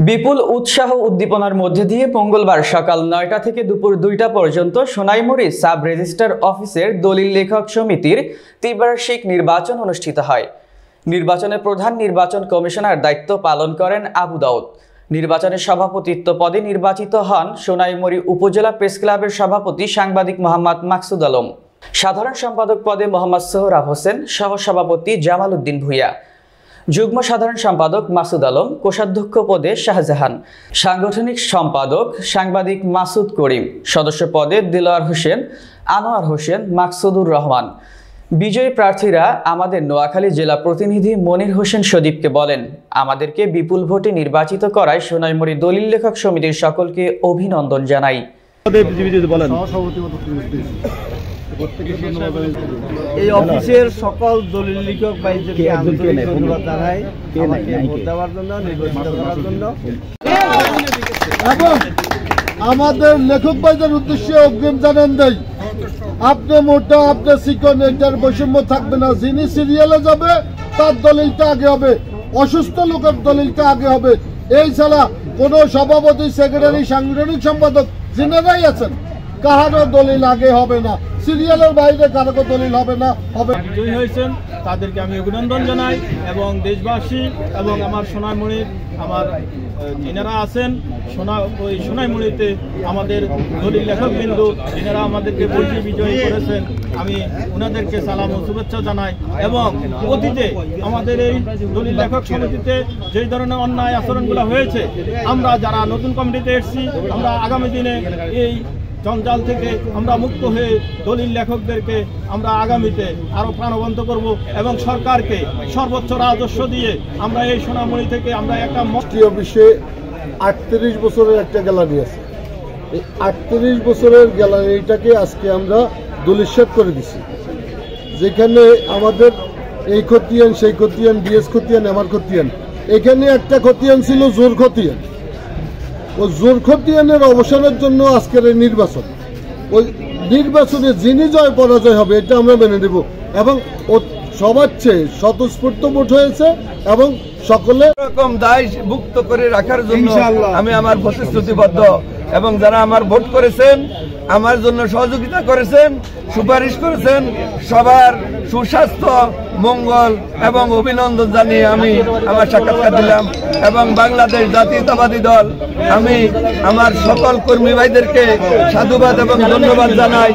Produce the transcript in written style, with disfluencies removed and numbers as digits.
বিপুল উৎসাহ উদ্দীপনার মধ্যে দিয়ে মঙ্গলবার সকাল ৯টা থেকে দুপুর ২টা পর্যন্ত সোনাইমুড়ি সাব রেজিস্ট্রার অফিসের দলিল লেখক সমিতির ত্রিবার্ষিক নির্বাচন অনুষ্ঠিত হয়। নির্বাচনে প্রধান নির্বাচন কমিশনার দায়িত্ব পালন করেন আবু দাউদ। নির্বাচনের সভাপতিত্ব পদে নির্বাচিত হন সোনাইমুড়ি উপজেলা প্রেস ক্লাবের সভাপতি সাংবাদিক মোহাম্মদ মাকসুদ আলম। সাধারণ সম্পাদক পদে মোহাম্মদ সোহরাব হোসেন, সহসভাপতি জামাল উদ্দিন ভূঁইয়া, যুগ্ম সাধারণ সম্পাদক মাসুদ আলম, কোষাধ্যক্ষ পদে শাহজাহান, সাংগঠনিক সম্পাদক সাংবাদিক মাসুদ করিম, সদস্য পদে দিলওয়ার হোসেন, আনোয়ার হোসেন, মাকসুদুর রহমান। বিজয়ী প্রার্থীরা আমাদের নোয়াখালী জেলা প্রতিনিধি মনির হোসেন সদীপকে বলেন, আমাদেরকে বিপুল ভোটে নির্বাচিত করায় সোনাইমুড়ি দলিল লেখক সমিতির সকলকে অভিনন্দন জানাই। এই অফিসের সকল দলিল লেখক ভাইদেরকে আন্তরিক ধন্যবাদ জানাই আমাকে ভোট দেওয়ার জন্য, নির্বাচিত করার জন্য। এবং আমাদের লেখক ভাইদের উদ্দেশ্যে অগ্রিম জানান দেই, আপনি মোটা আপনার চিকন এটার বৈষম্য থাকবে না। যিনি সিরিয়ালে যাবে তার দলিলটা আগে হবে, অসুস্থ লোকের দলিলটা আগে হবে। এই ছাড়া কোনো সভাপতি, সেক্রেটারি, সাংগঠনিক সম্পাদক যিনারাই আছেন কাহারও দলিল আগে হবে না, সিরিয়ালের বাইরে কারো দলিল হবে না। বিজয়ী হয়েছেন তাদেরকে আমি অভিনন্দন জানাই এবং দেশবাসী এবং আমার সোনাইমুড়ির আমার যিনারা আছেন ওই সোনাইমুড়িতে আমাদের দলিল লেখক বিন্দু যিনারা আমাদেরকে বৈশী বিজয়ী করেছেন, আমি ওনাদেরকে সালাম ও শুভেচ্ছা জানাই। এবং অতীতে আমাদের এই দলিল লেখক সমিতিতে যেই ধরনের অন্যায় আচরণগুলো হয়েছে, আমরা যারা নতুন কমিটিতে এসেছি আমরা আগামী দিনে এই জঞ্জাল থেকে আমরা মুক্ত হয়ে দলিল লেখকদেরকে আমরা আগামীতে আরো প্রাণবন্ত করব এবং সরকারকে সর্বোচ্চ রাজস্ব দিয়ে আমরা এই সোনামুড়ি থেকে আমরা একটা অফিসে 38 বছরের একটা গ্যালারি আছে। এই 38 বছরের গ্যালারিটাকে আজকে আমরা দলিলশেদ করে দিছি, যেখানে আমাদের এই খতিয়ান, সেই খতিয়ান, ডিএস খতিয়ান, আমার খতিয়ান, এখানে একটা খতিয়ান ছিল জোর খতিয়ান। ওই জোর খতিয়ানের অবসানের জন্য আজকের এই নির্বাচন, ওই নির্বাচনে যিনি জয় পরাজয় হবে এটা আমরা মেনে নেব এবং সবার চেয়ে স্বতঃস্ফূর্ত ভোট হয়েছে এবং সকলে রকম দায় মুক্ত করে রাখার জন্য আমি আমার প্রতিশ্রুতিবদ্ধ এবং যারা আমার ভোট করেছেন, আমার জন্য সহযোগিতা করেছেন, সুপারিশ করেছেন, সবার সুস্বাস্থ্য, মঙ্গল এবং অভিনন্দন জানিয়ে আমি আমার সাক্ষাৎকার দিলাম। এবং বাংলাদেশ জাতীয়তাবাদী দল, আমি আমার সকল কর্মী ভাইদেরকে সাধুবাদ এবং ধন্যবাদ জানাই।